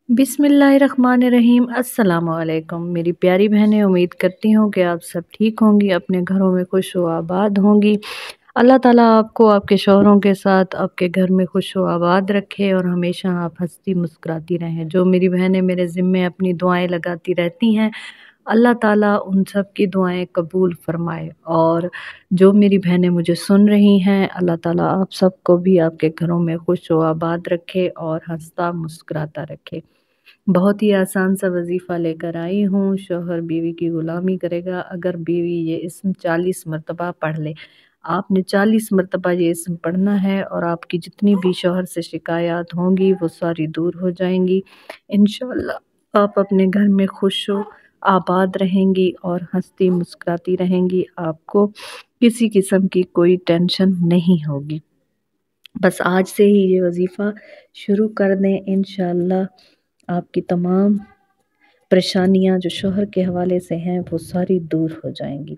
बिस्मिल्लाहिर्रहमानिर्रहीम। अस्सलाम वालेकुम मेरी प्यारी बहनें, उम्मीद करती हूँ कि आप सब ठीक होंगी, अपने घरों में खुश व आबाद होंगी। अल्लाह ताला आपको आपके शौहरों के साथ आपके घर में खुश व आबाद रखे और हमेशा आप हंसती मुस्कुराती रहें। जो मेरी बहनें मेरे ज़िम्मे अपनी दुआएं लगाती रहती हैं, अल्लाह ताला उन सब की दुआएं कबूल फरमाए। और जो मेरी बहनें मुझे सुन रही हैं, अल्लाह ताला आप सबको भी आपके घरों में खुश व आबाद रखे और हंसता मुस्कुराता रखे। बहुत ही आसान सा वजीफ़ा लेकर आई हूँ। शौहर बीवी की ग़ुलामी करेगा अगर बीवी ये इस्म 40 मरतबा पढ़ ले। आपने 40 मरतबा ये इस्म पढ़ना है और आपकी जितनी भी शौहर से शिकायत होंगी वो सारी दूर हो जाएंगी। इंशाअल्लाह आप अपने घर में खुश हो आबाद रहेंगी और हंसती मुस्कुराती रहेंगी। आपको किसी किस्म की कोई टेंशन नहीं होगी। बस आज से ही ये वजीफ़ा शुरू कर दें, इंशाअल्लाह आपकी तमाम परेशानियां जो शौहर के हवाले से हैं वो सारी दूर हो जाएंगी।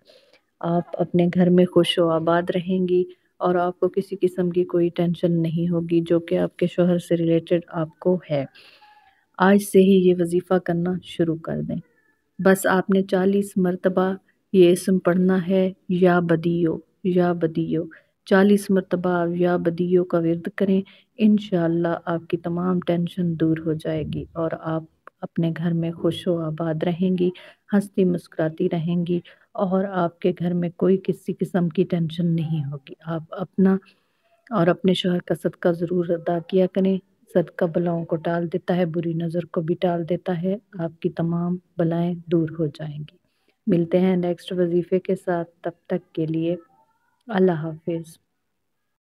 आप अपने घर में खुश व आबाद रहेंगी और आपको किसी किस्म की कोई टेंशन नहीं होगी जो कि आपके शौहर से रिलेटेड आपको है। आज से ही ये वजीफ़ा करना शुरू कर दें। बस आपने 40 मरतबा ये इस्म पढ़ना है, या बदियो या बदियो। 40 मरतबा आप या बदियो का विर्द करें, इंशाअल्लाह आपकी तमाम टेंशन दूर हो जाएगी और आप अपने घर में खुश व आबाद रहेंगी, हंसती मुस्कुराती रहेंगी और आपके घर में कोई किसी किस्म की टेंशन नहीं होगी। आप अपना और अपने शौहर का सदका ज़रूर अदा किया करें। सदका बलाओं को टाल देता है, बुरी नज़र को भी टाल देता है। आपकी तमाम बलाएं दूर हो जाएंगी। मिलते हैं नेक्स्ट वजीफ़े के साथ, तब तक के लिए अल्लाह हाफिज़।